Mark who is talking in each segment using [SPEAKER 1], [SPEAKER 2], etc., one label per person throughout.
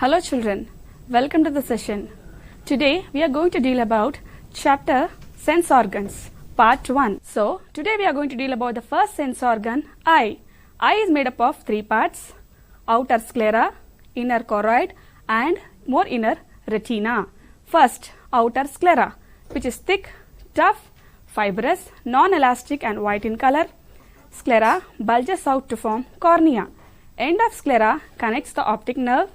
[SPEAKER 1] Hello children, welcome to the session. Today we are going to deal about chapter sense organs, part 1. So today we are going to deal about the first sense organ, eye. Eye is made up of three parts: outer sclera, inner choroid and more inner retina. First, outer sclera, which is thick, tough, fibrous, non-elastic and white in color. Sclera bulges out to form cornea. End of sclera connects the optic nerve.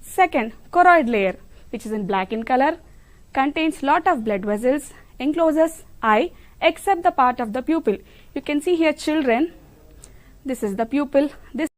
[SPEAKER 1] Second, choroid layer, which is in black in color, contains lot of blood vessels, encloses eye except the part of the pupil. You can see here children, this is the pupil, this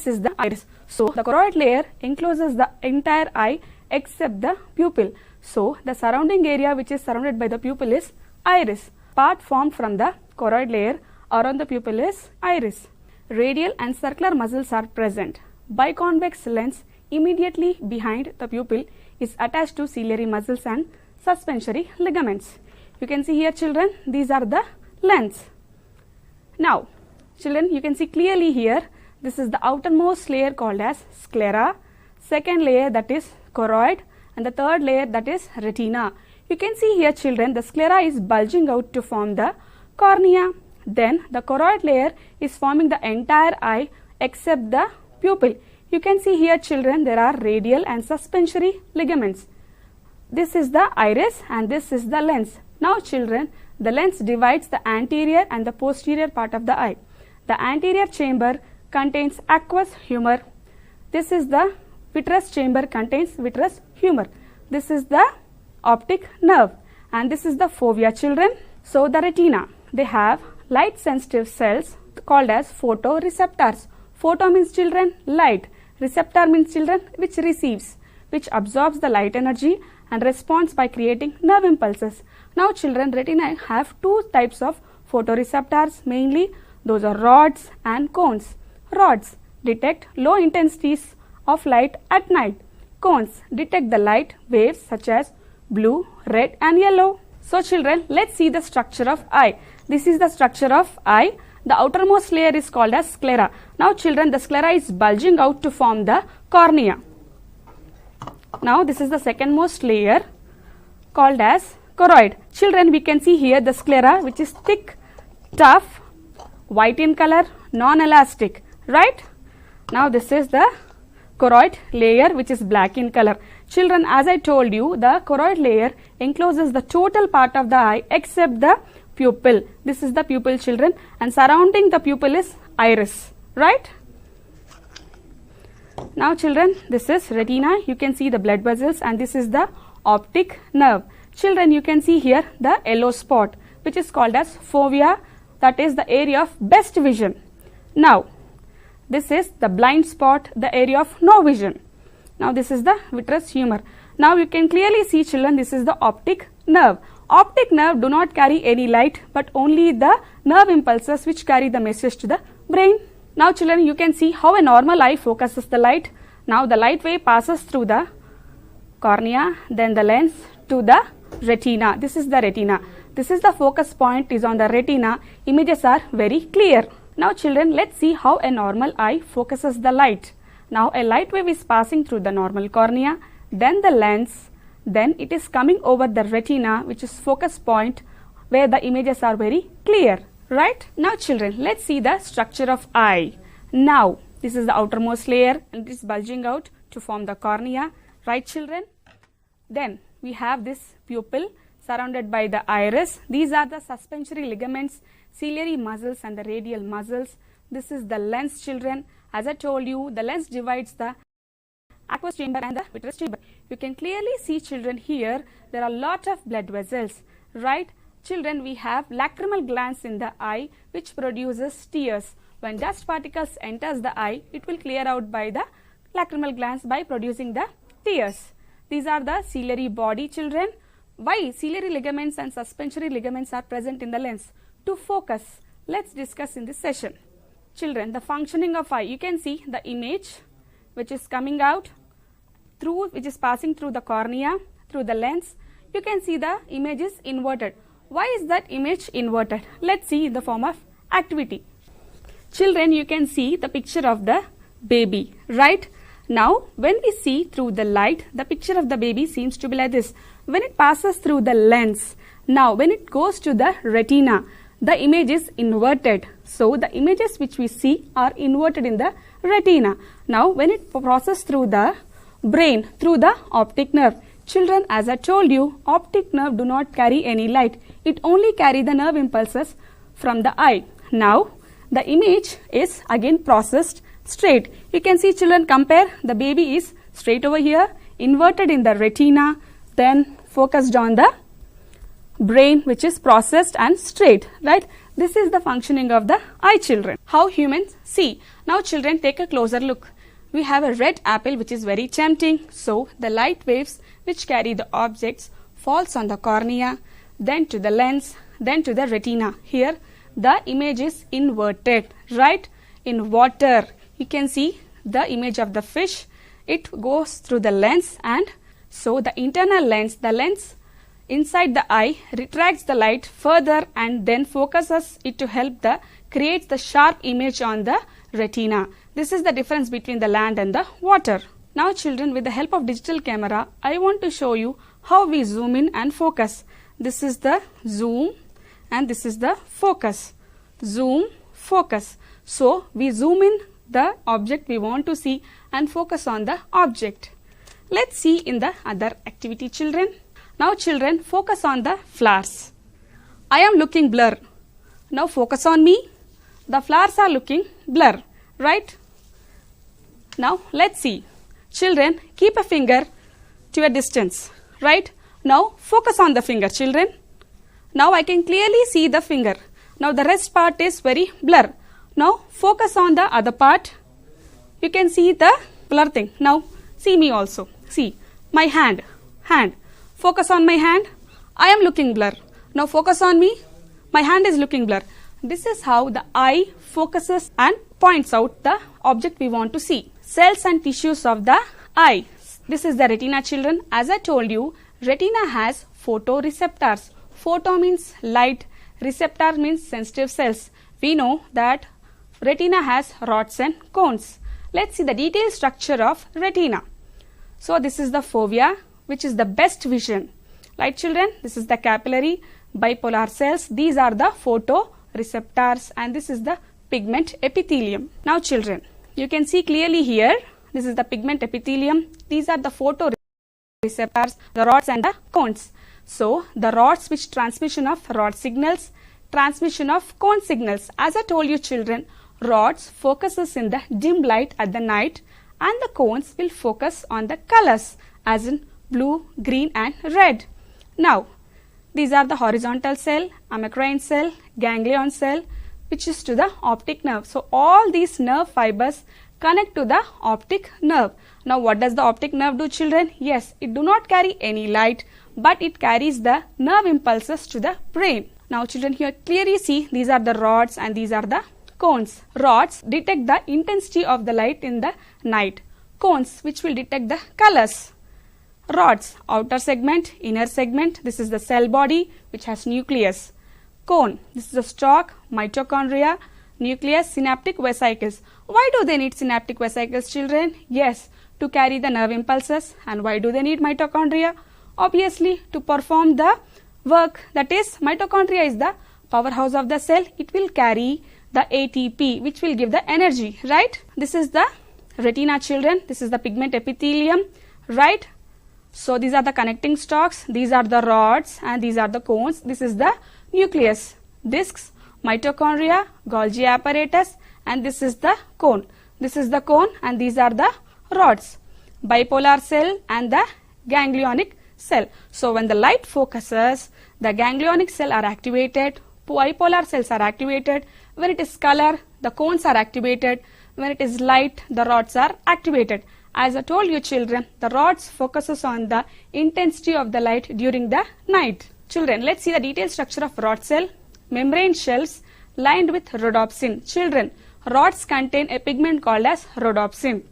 [SPEAKER 1] is the iris. So the choroid layer encloses the entire eye except the pupil. So the surrounding area which is surrounded by the pupil is iris. Part formed from the choroid layer around the pupil is iris. Radial and circular muscles are present. Biconvex lens immediately behind the pupil is attached to ciliary muscles and suspensory ligaments. You can see here children, these are the lens. Now children, you can see clearly here, this is the outermost layer called as sclera, second layer that is choroid and the third layer that is retina. You can see here children, the sclera is bulging out to form the cornea. Then the choroid layer is forming the entire eye except the pupil. You can see here children, there are radial and suspensory ligaments. This is the iris and this is the lens. Now children, the lens divides the anterior and the posterior part of the eye. The anterior chamber contains aqueous humor. This is the vitreous chamber, contains vitreous humor. This is the optic nerve and this is the fovea children. So the retina, they have light sensitive cells called as photoreceptors. Photo means children light, receptor means children which receives, which absorbs the light energy and responds by creating nerve impulses. Now children, retina have two types of photoreceptors, mainly those are rods and cones. Rods detect low intensities of light at night. Cones detect the light waves such as blue, red and yellow. So children, let's see the structure of eye. This is the structure of eye. The outermost layer is called as sclera. Now children, the sclera is bulging out to form the cornea. Now this is the secondmost layer called as choroid. Children, we can see here the sclera which is thick, tough, white in color, non-elastic, right? Now this is the choroid layer which is black in color. Children, as I told you, the choroid layer encloses the total part of the eye except the pupil. This is the pupil children and surrounding the pupil is iris, right? Now children, this is retina. You can see the blood vessels and this is the optic nerve. Children, you can see here the yellow spot which is called as fovea, that is the area of best vision. Now this is the blind spot, the area of no vision. Now this is the vitreous humor. Now you can clearly see children, this is the optic nerve. Optic nerve do not carry any light but only the nerve impulses which carry the message to the brain. Now children, you can see how a normal eye focuses the light. Now the light wave passes through the cornea, then the lens to the retina. This is the retina. This is the focus point is on the retina. Images are very clear. Now children, let's see how a normal eye focuses the light. Now a light wave is passing through the normal cornea, then the lens, then it is coming over the retina which is focus point where the images are very clear, right? Now children, let's see the structure of eye. Now this is the outermost layer and it is bulging out to form the cornea, right children? Then we have this pupil surrounded by the iris. These are the suspensory ligaments, ciliary muscles and the radial muscles. This is the lens children. As I told you, the lens divides the aqueous chamber and the vitreous chamber. You can clearly see children here, there are a lot of blood vessels, right? Children, we have lacrimal glands in the eye which produces tears. When dust particles enters the eye, it will clear out by the lacrimal glands by producing the tears. These are the ciliary body children. Why ciliary ligaments and suspensory ligaments are present in the lens? To focus. Let's discuss in this session. Children, the functioning of eye, you can see the image which is coming out through, which is passing through the cornea, through the lens. You can see the image is inverted. Why is that image inverted? Let's see in the form of activity. Children, you can see the picture of the baby, right? Now, when we see through the light, the picture of the baby seems to be like this. When it passes through the lens, now when it goes to the retina, the image is inverted. So, the images which we see are inverted in the retina. Now, when it passes through the brain, through the optic nerve, children, as I told you, optic nerve do not carry any light. It only carry the nerve impulses from the eye. Now, the image is again processed straight. You can see, children, compare. The baby is straight over here, inverted in the retina, then focused on the brain, which is processed and straight, right? This is the functioning of the eye, children. How humans see. Now, children, take a closer look. We have a red apple which is very tempting. So, the light waves which carry the objects falls on the cornea, then to the lens, then to the retina. Here, the image is inverted, right? In water, you can see the image of the fish. It goes through the lens, and so the internal lens, the lens inside the eye retracts the light further and then focuses it to help creates the sharp image on the retina. This is the difference between the land and the water. Now, children, with the help of digital camera, I want to show you how we zoom in and focus. This is the zoom and this is the focus. Zoom, focus. So, we zoom in the object we want to see and focus on the object. Let's see in the other activity, children. Now, children, focus on the flowers. I am looking blur. Now, focus on me. The flowers are looking blur, right? Now, let's see. Children, keep a finger to a distance, right? Now, focus on the finger, children. Now, I can clearly see the finger. Now, the rest part is very blur. Now, focus on the other part. You can see the blur thing. Now, see me also. See, my hand. Focus on my hand. I am looking blur. Now, focus on me. My hand is looking blur. This is how the eye focuses and points out the object we want to see. Cells and tissues of the eye. This is the retina, children. As I told you, retina has photoreceptors. Photo means light. Receptor means sensitive cells. We know that retina has rods and cones. Let's see the detailed structure of retina. So, this is the fovea, which is the best vision. Right, children? This is the capillary bipolar cells. These are the photoreceptors, and this is the pigment epithelium. Now, children, you can see clearly here. This is the pigment epithelium. These are the photoreceptors, the rods and the cones. So, the rods which transmission of rod signals, transmission of cone signals. As I told you, children, rods focuses in the dim light at the night, and the cones will focus on the colors as in blue, green and red. Now, these are the horizontal cell, amacrine cell, ganglion cell, which is to the optic nerve. So, all these nerve fibers connect to the optic nerve. Now, what does the optic nerve do, children? Yes, it do not carry any light, but it carries the nerve impulses to the brain. Now, children, here clearly see these are the rods and these are the cones. Rods detect the intensity of the light in the night. Cones, which will detect the colors. Rods, outer segment, inner segment. This is the cell body which has nucleus. Cone, this is the stalk, mitochondria, nucleus, synaptic vesicles. Why do they need synaptic vesicles, children? Yes, to carry the nerve impulses. And why do they need mitochondria? Obviously, to perform the work. That is, mitochondria is the powerhouse of the cell. It will carry the ATP, which will give the energy, right? This is the retina, children. This is the pigment epithelium, right? So, these are the connecting stalks, these are the rods and these are the cones. This is the nucleus, discs, mitochondria, Golgi apparatus, and this is the cone. This is the cone and these are the rods, bipolar cell and the ganglionic cell. So, when the light focuses, the ganglionic cell are activated, bipolar cells are activated. When it is color, the cones are activated. When it is light, the rods are activated. As I told you, children, the rods focuses on the intensity of the light during the night. Children, let's see the detailed structure of rod cell. Membrane shells lined with rhodopsin. Children, rods contain a pigment called as rhodopsin.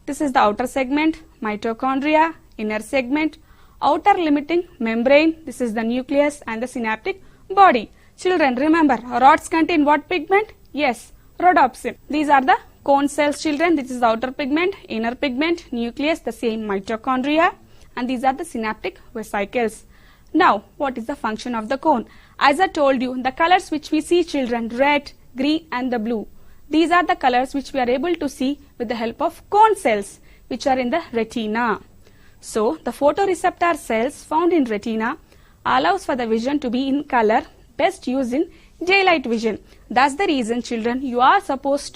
[SPEAKER 1] This is the outer segment, mitochondria, inner segment, outer limiting membrane. This is the nucleus and the synaptic body. Children, remember, rods contain what pigment? Yes, rhodopsin. These are the Cone cells, children, this is the outer pigment, inner pigment, nucleus, the same mitochondria, and these are the synaptic vesicles. Now, what is the function of the cone? As I told you, the colors which we see, children, red, green and the blue, these are the colors which we are able to see with the help of cone cells which are in the retina. So, the photoreceptor cells found in retina allows for the vision to be in color, best used in daylight vision. That's the reason, children, you are advised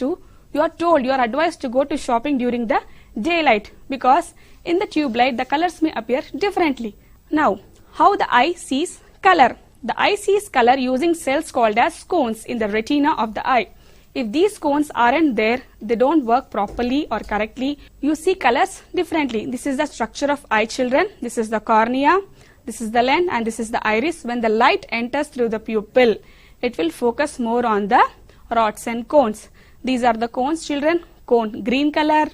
[SPEAKER 1] to go to shopping during the daylight, because in the tube light the colors may appear differently. Now, how the eye sees color? The eye sees color using cells called as cones in the retina of the eye. If these cones aren't there, they don't work properly or correctly, you see colors differently. This is the structure of eye, children. This is the cornea, this is the lens, and this is the iris. When the light enters through the pupil, it will focus more on the rods and cones. These are the cones, children. Cone, green color,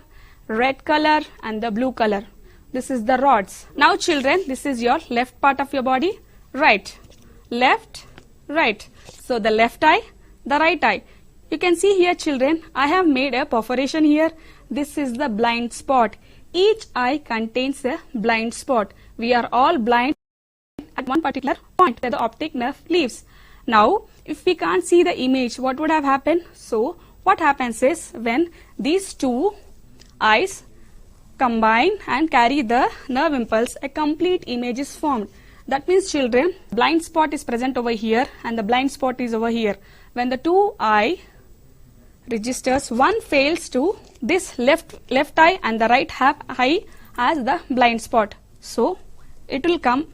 [SPEAKER 1] red color and the blue color. This is the rods. Now, children, this is your left part of your body. Right, left, right. So, the left eye, the right eye. You can see here, children, I have made a perforation here. This is the blind spot. Each eye contains a blind spot. We are all blind at one particular point where the optic nerve leaves. Now, if we can't see the image, what would have happened? So, what happens is, when these two eyes combine and carry the nerve impulse, a complete image is formed. That means, children, blind spot is present over here and the blind spot is over here. When the two eye registers, one fails to, this left eye and the right eye as the blind spot. So, it will come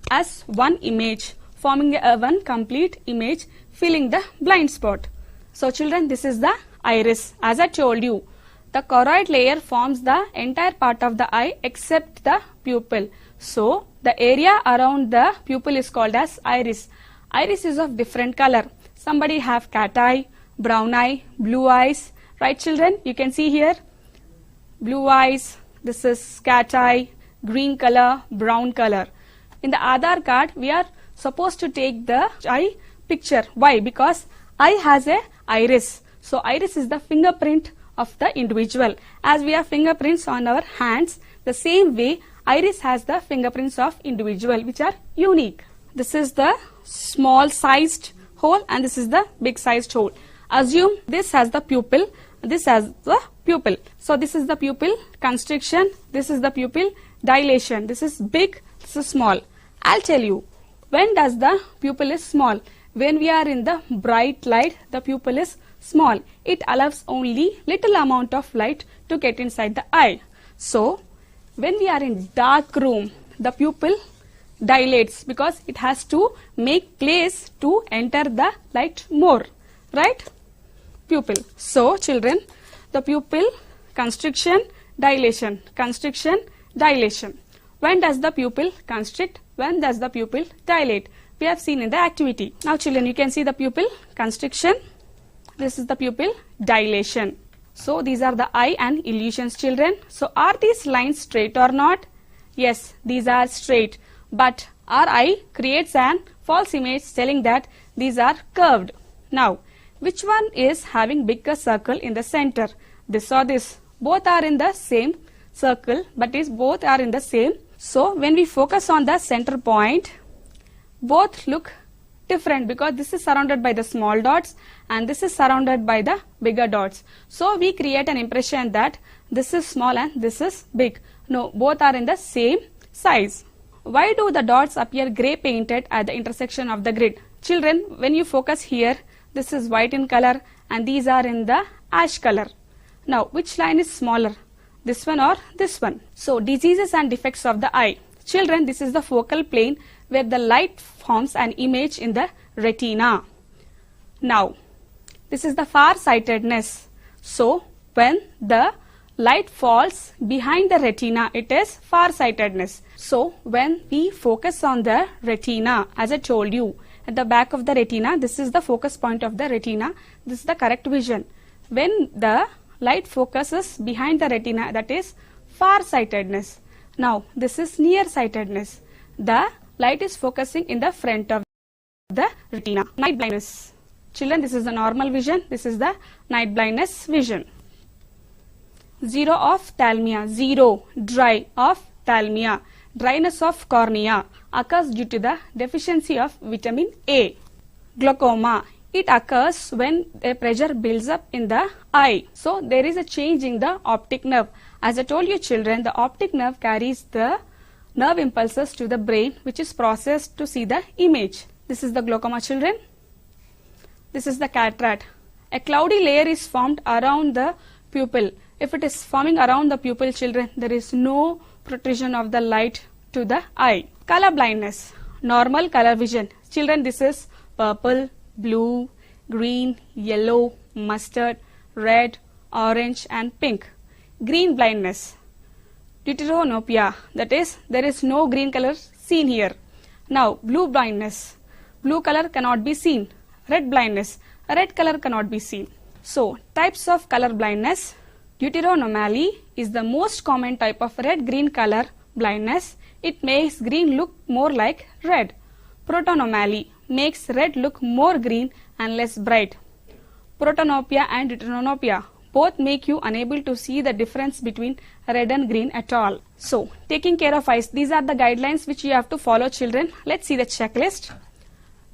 [SPEAKER 1] as one image, forming one complete image, filling the blind spot. So, children, this is the iris. As I told you, the choroid layer forms the entire part of the eye except the pupil. So, the area around the pupil is called as iris. Iris is of different color. Somebody have cat eye, brown eye, blue eyes. Right, children? You can see here, blue eyes, this is cat eye, green color, brown color. In the Aadhaar card, we are supposed to take the eye picture. Why? Because eye has a iris. So, iris is the fingerprint of the individual. As we have fingerprints on our hands, the same way iris has the fingerprints of individual which are unique. This is the small sized hole and this is the big sized hole. Assume this has the pupil, this has the pupil. So, this is the pupil constriction, this is the pupil dilation. This is big, this is small. I'll tell you, when does the pupil is small? When we are in the bright light, the pupil is small. It allows only little amount of light to get inside the eye. So, when we are in dark room, the pupil dilates because it has to make place to enter the light more. Right? Pupil. So, children, the pupil constriction, dilation, constriction, dilation. When does the pupil constrict? When does the pupil dilate? We have seen in the activity. Now, children, you can see the pupil constriction. This is the pupil dilation. So, these are the eye and illusions, children. So, are these lines straight or not? Yes, these are straight. But our eye creates an false image telling that these are curved. Now, which one is having bigger circle in the center? This or this? Both are in the same circle, but both are in the same. So, when we focus on the center point, both look different because this is surrounded by the small dots and this is surrounded by the bigger dots. So, we create an impression that this is small and this is big. No, both are in the same size. Why do the dots appear grey painted at the intersection of the grid? Children, when you focus here, this is white in color and these are in the ash color. Now, which line is smaller? This one or this one? So, diseases and defects of the eye. Children, this is the focal plane where the light forms an image in the retina. Now, this is the far-sightedness. So, when the light falls behind the retina, it is far-sightedness. So, when we focus on the retina, as I told you, at the back of the retina, this is the focus point of the retina. This is the correct vision. When the light focuses behind the retina, that is far-sightedness. Now, this is near-sightedness. The light is focusing in the front of the retina. Night blindness. Children, this is the normal vision. This is the night blindness vision. zero ophthalmia, zero, dry ophthalmia, dryness of cornea occurs due to the deficiency of vitamin A. Glaucoma, it occurs when a pressure builds up in the eye. So there is a change in the optic nerve. As I told you children, the optic nerve carries the nerve impulses to the brain, which is processed to see the image. This is the glaucoma children. This is the cataract. A cloudy layer is formed around the pupil. If it is forming around the pupil children, there is no protrusion of the light to the eye. Color blindness, normal color vision. Children, this is purple, blue, green, yellow, mustard, red, orange and pink. Green blindness, deuteranopia, that is there is no green color seen here. Now blue blindness, blue color cannot be seen. Red blindness, red color cannot be seen. So types of color blindness, deuteranomaly is the most common type of red-green color blindness. It makes green look more like red. Protonomaly makes red look more green and less bright. Protanopia and deuteranopia both make you unable to see the difference between red and green at all. So taking care of eyes, these are the guidelines which you have to follow children. Let's see the checklist.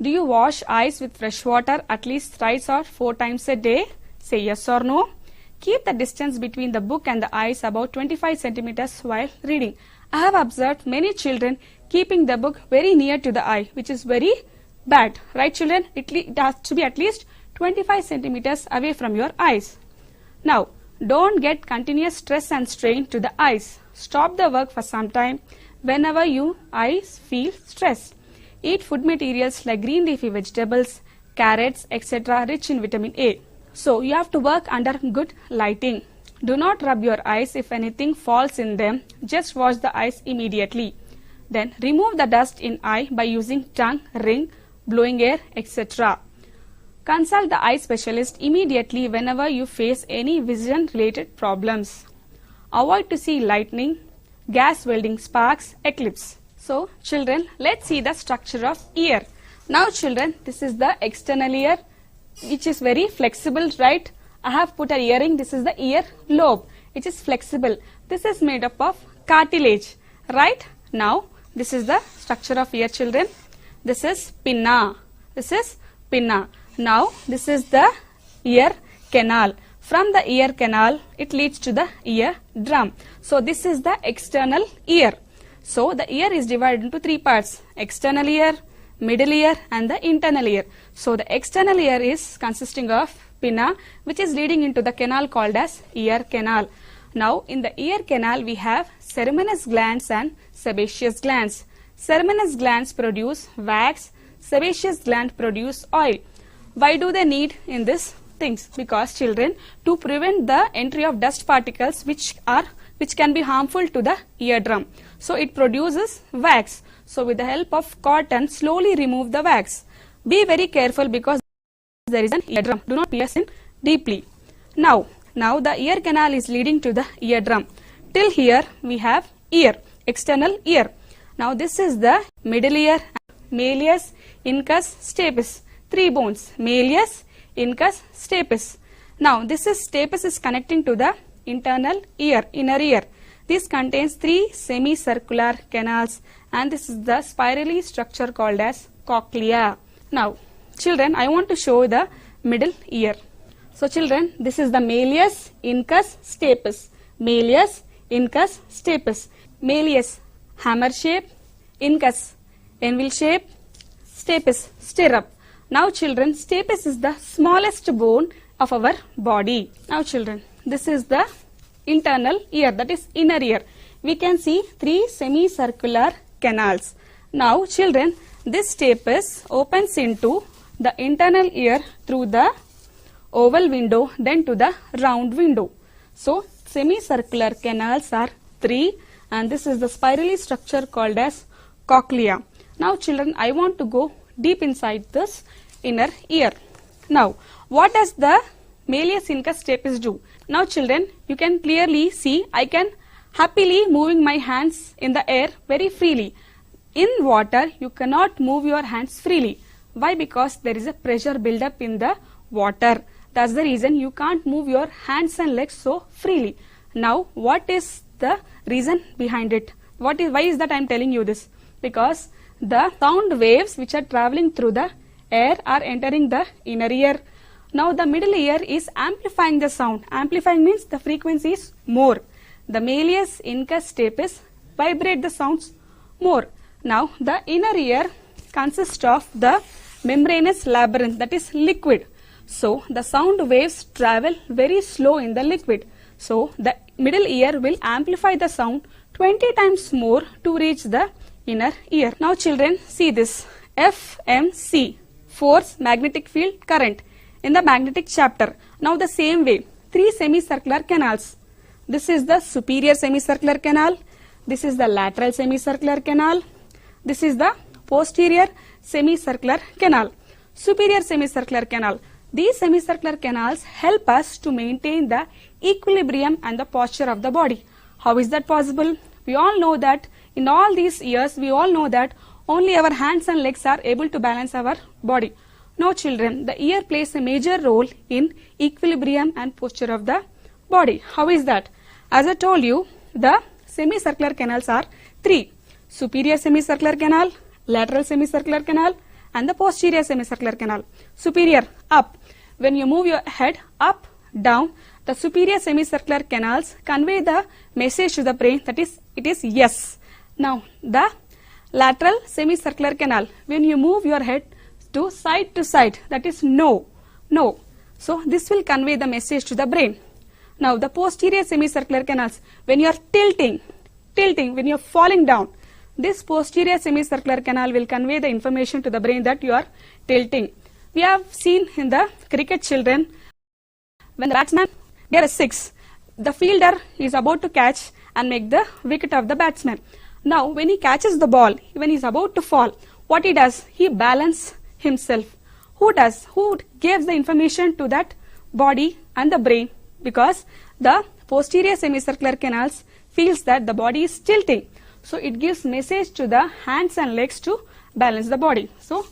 [SPEAKER 1] Do you wash eyes with fresh water at least thrice or 4 times a day? Say yes or no. Keep the distance between the book and the eyes about 25 centimeters while reading. I have observed many children keeping the book very near to the eye, which is very bad. Right children? It has to be at least 25 centimeters away from your eyes. Now, don't get continuous stress and strain to the eyes. Stop the work for some time whenever your eyes feel stressed. Eat food materials like green leafy vegetables, carrots, etc. rich in vitamin A. So, you have to work under good lighting. Do not rub your eyes if anything falls in them. Just wash the eyes immediately. Then, remove the dust in eye by using tongue, ring, blowing air, etc. Consult the eye specialist immediately whenever you face any vision-related problems. Avoid to see lightning, gas welding sparks, eclipse. So, children, let's see the structure of ear. Now, children, this is the external ear, which is very flexible, right? I have put an earring. This is the ear lobe, which is flexible. This is made up of cartilage, right? Now, this is the structure of ear, children. This is pinna. This is pinna. Now, this is the ear canal. From the ear canal, it leads to the ear drum. So, this is the external ear. So, the ear is divided into 3 parts. External ear, middle ear and the internal ear. So, the external ear is consisting of pinna, which is leading into the canal called as ear canal. Now, in the ear canal, we have Ceraminous glands and Sebaceous glands. Ceraminous glands produce wax, Sebaceous gland produce oil. Why do they need in this things? Because children, to prevent the entry of dust particles which can be harmful to the eardrum. So it produces wax. So with the help of cotton, slowly remove the wax. Be very careful because there is an eardrum. Do not pierce in deeply. Now the ear canal is leading to the eardrum. Till here we have ear, external ear. Now this is the middle ear, malleus, incus, stapes. 3 bones, malleus, incus, stapes. Now this is stapes is connecting to the internal ear, inner ear. This contains 3 semicircular canals and this is the spirally structure called as cochlea. Now children, I want to show the middle ear. So children, this is the malleus, incus, stapes. Malleus, incus, stapes. Malleus, hammer shape, incus, anvil shape, stapes, stirrup. Now children, stapes is the smallest bone of our body. Now children, this is the internal ear, that is inner ear. We can see 3 semicircular canals. Now children, this stapes opens into the internal ear through the oval window, then to the round window. So semicircular canals are 3 and this is the spirally structure called as cochlea. Now children, I want to go deep inside this inner ear. Now, what does the malleus, incus, stapes do? Now children, you can clearly see I can happily moving my hands in the air very freely. In water, you cannot move your hands freely. Why? Because there is a pressure build up in the water. That's the reason you can't move your hands and legs so freely. Now what is the reason behind it? Why is that I am telling you this? Because the sound waves which are traveling through the air are entering the inner ear. Now the middle ear is amplifying the sound. Amplifying means the frequency is more. The malleus incus stapes vibrate the sounds more. Now the inner ear consists of the membranous labyrinth, that is liquid. So the sound waves travel very slow in the liquid. So the middle ear will amplify the sound 20 times more to reach the inner ear. Now children, see this FMC, force, magnetic field, current, in the magnetic chapter. Now the same way, 3 semicircular canals. This is the superior semicircular canal, this is the lateral semicircular canal, this is the posterior semicircular canal. Superior semicircular canal. These semicircular canals help us to maintain the equilibrium and the posture of the body. How is that possible? We all know that in all these years, we all know that only our hands and legs are able to balance our body. No children, the ear plays a major role in equilibrium and posture of the body. How is that? As I told you, the semicircular canals are 3. Superior semicircular canal, lateral semicircular canal and the posterior semicircular canal. Superior, up. When you move your head up, down, the superior semicircular canals convey the message to the brain, that is, it is yes. Now, the lateral semicircular canal, when you move your head to side, that is no, no. So, this will convey the message to the brain. Now, the posterior semicircular canals, when you are tilting, when you are falling down, this posterior semicircular canal will convey the information to the brain that you are tilting. We have seen in the cricket children, when the batsman gave a 6, the fielder is about to catch and make the wicket of the batsman. Now, when he catches the ball, when he is about to fall, what he does? He balances himself. Who does? Who gives the information to that body and the brain? Because the posterior semicircular canals feels that the body is tilting. So, it gives message to the hands and legs to balance the body. So,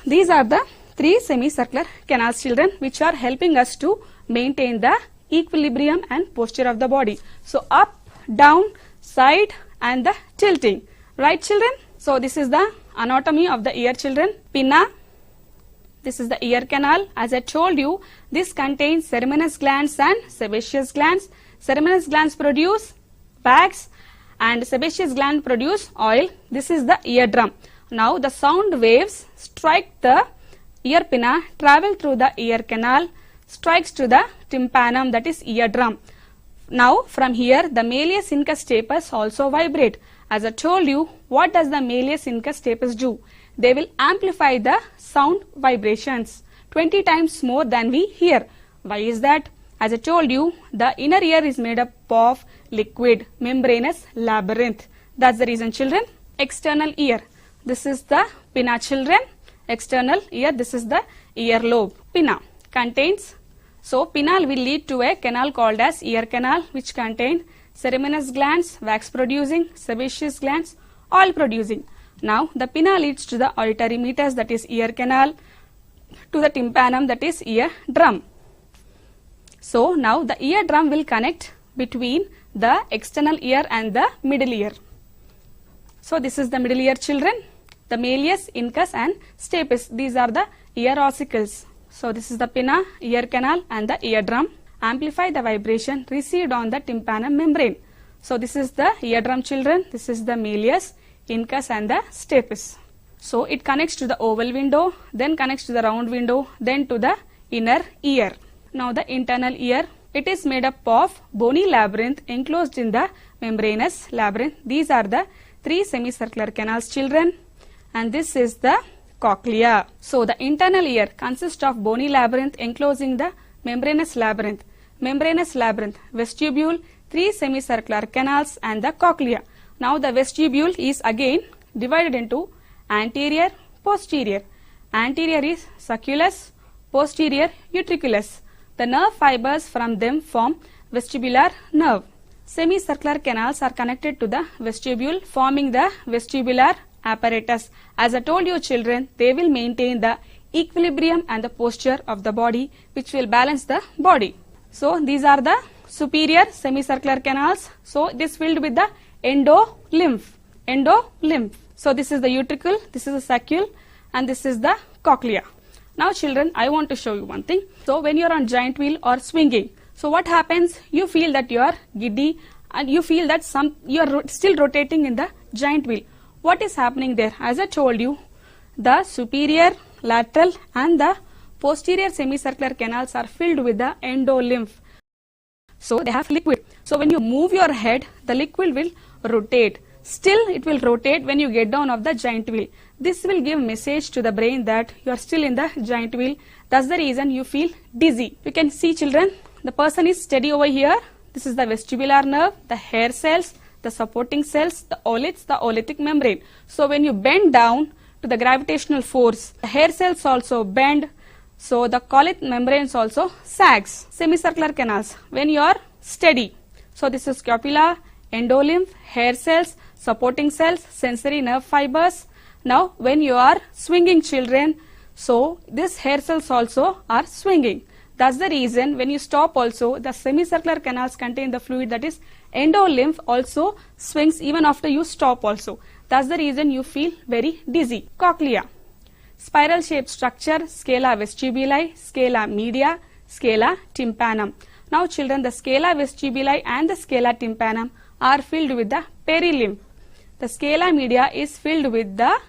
[SPEAKER 1] these are the 3 semicircular canals, children, which are helping us to maintain the equilibrium and posture of the body. So, up, down, side and the tilting. Right, children? So, this is the anatomy of the ear, children. Pinna. This is the ear canal. As I told you, this contains Ceraminous glands and Sebaceous glands. Ceraminous glands produce wax and Sebaceous gland produce oil. This is the eardrum. Now, the sound waves strike the ear pinna, travel through the ear canal, strikes to the tympanum, that is eardrum. Now, from here, the malleus incus stapes also vibrate. As I told you, what does the malleus incus stapes do? They will amplify the sound vibrations 20 times more than we hear. Why is that? As I told you, the inner ear is made up of liquid membranous labyrinth. That's the reason, children. External ear. This is the pinna, children. External ear. This is the earlobe. Pinna contains. So, pinna will lead to a canal called as ear canal, which contain Ceraminous glands, wax producing, Sebaceous glands, oil producing. Now, the pinna leads to the auditory meatus, that is ear canal, to the tympanum, that is ear drum. So, now the eardrum will connect between the external ear and the middle ear. So, this is the middle ear, children. The malleus, incus and stapes, these are the ear ossicles. So, this is the pinna, ear canal and the eardrum. Amplify the vibration received on the tympanum membrane. So, this is the eardrum, children. This is the malleus, incus and the stapes. So, it connects to the oval window, then connects to the round window, then to the inner ear. Now, the internal ear, it is made up of bony labyrinth enclosed in the membranous labyrinth. These are the 3 semicircular canals, children, and this is the cochlea. So, the internal ear consists of bony labyrinth enclosing the membranous labyrinth, vestibule, 3 semicircular canals and the cochlea. Now, the vestibule is again divided into anterior, posterior. Anterior is sulcus, posterior utriculus. The nerve fibers from them form vestibular nerve. Semicircular canals are connected to the vestibule, forming the vestibular apparatus. As I told you, children, they will maintain the equilibrium and the posture of the body, which will balance the body. So, these are the superior semicircular canals. So it is filled with the endolymph. So this is the utricle, this is the saccule, and this is the cochlea. Now children, I want to show you one thing. So when you are on giant wheel or swinging, so what happens? You feel that you are giddy and you feel that you are still rotating in the giant wheel. What is happening there? As I told you, the superior, lateral and the posterior semicircular canals are filled with the endolymph. So they have liquid. So when you move your head, the liquid will rotate. Still it will rotate when you get down of the giant wheel. This will give message to the brain that you are still in the giant wheel. That's the reason you feel dizzy. You can see children, the person is steady over here. This is the vestibular nerve, the hair cells, the supporting cells, the owlets, the oolitic membrane. So when you bend down to the gravitational force, the hair cells also bend. So the 𝗂𝗽𝗱 membranes also sags. Semicircular canals, when you are steady. So this is scapula, endolymph, hair cells, supporting cells, sensory nerve fibers. Now when you are swinging children, so these hair cells also are swinging. That's the reason when you stop also, the semicircular canals contain the fluid, that is endolymph also swings even after you stop also. That's the reason you feel very dizzy. Cochlea, spiral shaped structure, scala vestibuli, scala media, scala tympanum. Now children, the scala vestibuli and the scala tympanum are filled with the perilymph. The scala media is filled with the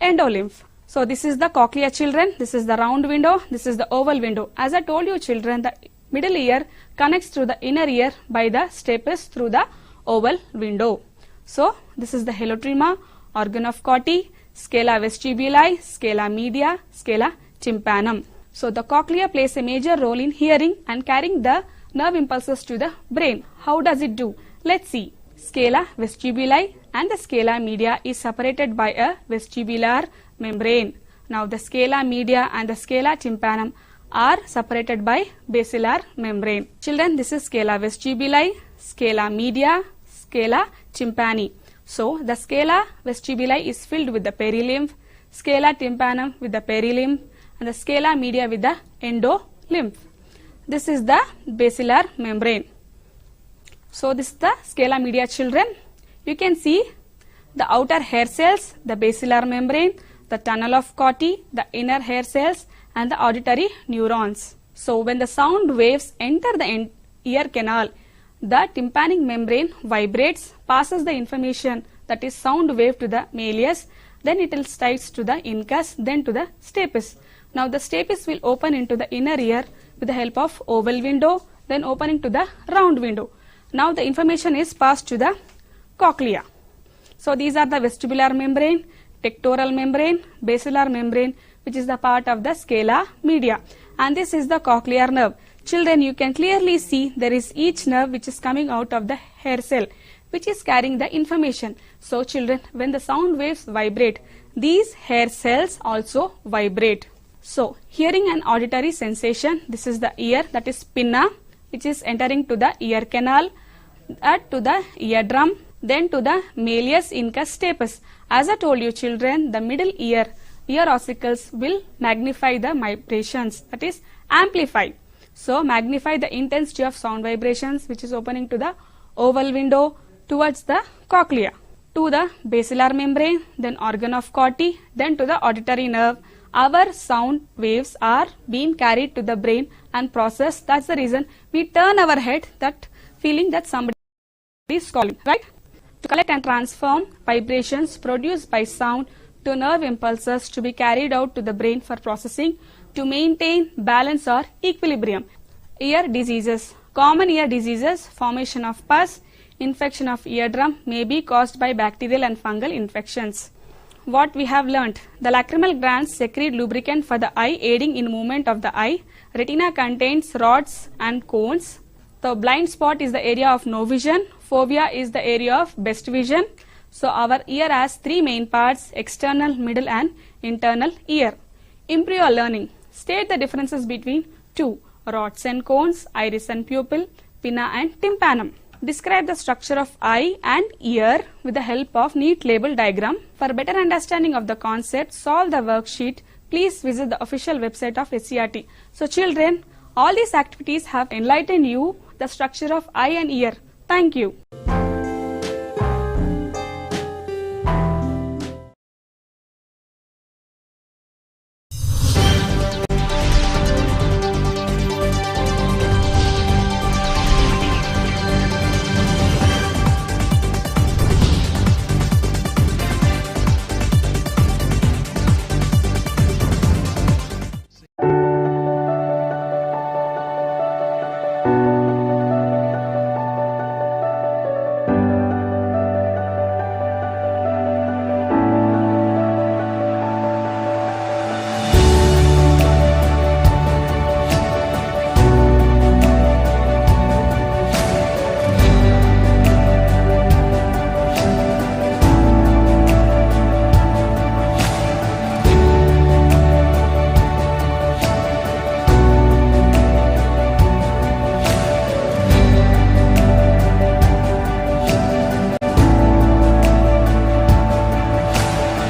[SPEAKER 1] endolymph. So this is the cochlea children, this is the round window, this is the oval window. As I told you children, the middle ear connects through the inner ear by the stapes through the oval window. So this is the holotrema, organ of Cochlea, scala vestibuli, scala media, scala tympanum. So the cochlea plays a major role in hearing and carrying the nerve impulses to the brain. How does it do? Let's see. Scala vestibuli and the scala media is separated by a vestibular membrane. Now the scala media and the scala tympanum are separated by basilar membrane. Children, this is scala vestibuli, scala media, scala tympani. So the scala vestibuli is filled with the perilymph, scala tympanum with the perilymph, and the scala media with the endolymph. This is the basilar membrane. So this is the scala media children. You can see the outer hair cells, the basilar membrane, the tunnel of Cochlea, the inner hair cells and the auditory neurons. So when the sound waves enter the ear canal, the tympanic membrane vibrates, passes the information, that is sound wave, to the malleus, then it will slides to the incus, then to the stapes. Now the stapes will open into the inner ear with the help of oval window, then opening to the round window. Now the information is passed to the cochlea. So these are the vestibular membrane, pectoral membrane, basilar membrane, which is the part of the scala media, and this is the cochlear nerve. Children, you can clearly see there is each nerve which is coming out of the hair cell, which is carrying the information. So children, when the sound waves vibrate, these hair cells also vibrate. So hearing and auditory sensation, this is the ear, that is pinna, which is entering to the ear canal, to the eardrum, then to the malleus, incus, stapes. As I told you children, the middle ear ossicles will magnify the vibrations, that is amplify. So magnify the intensity of sound vibrations, which is opening to the oval window towards the cochlea, to the basilar membrane, then organ of Cochlea, then to the auditory nerve. Our sound waves are being carried to the brain and processed. That's the reason we turn our head, that feeling that somebody is calling, right? To collect and transform vibrations produced by sound to nerve impulses to be carried out to the brain for processing, to maintain balance or equilibrium. Ear diseases. Common ear diseases, formation of pus, infection of eardrum may be caused by bacterial and fungal infections. What we have learnt: the lacrimal glands secrete lubricant for the eye, aiding in movement of the eye. Retina contains rods and cones. The blind spot is the area of no vision. Fovea is the area of best vision. So our ear has three main parts: external, middle and internal ear. Improve your learning. State the differences between two: rods and cones, iris and pupil, pinna and tympanum. Describe the structure of eye and ear with the help of neat label diagram. For better understanding of the concept, solve the worksheet. Please visit the official website of SCERT. So children, all these activities have enlightened you the structure of eye and ear. Thank you.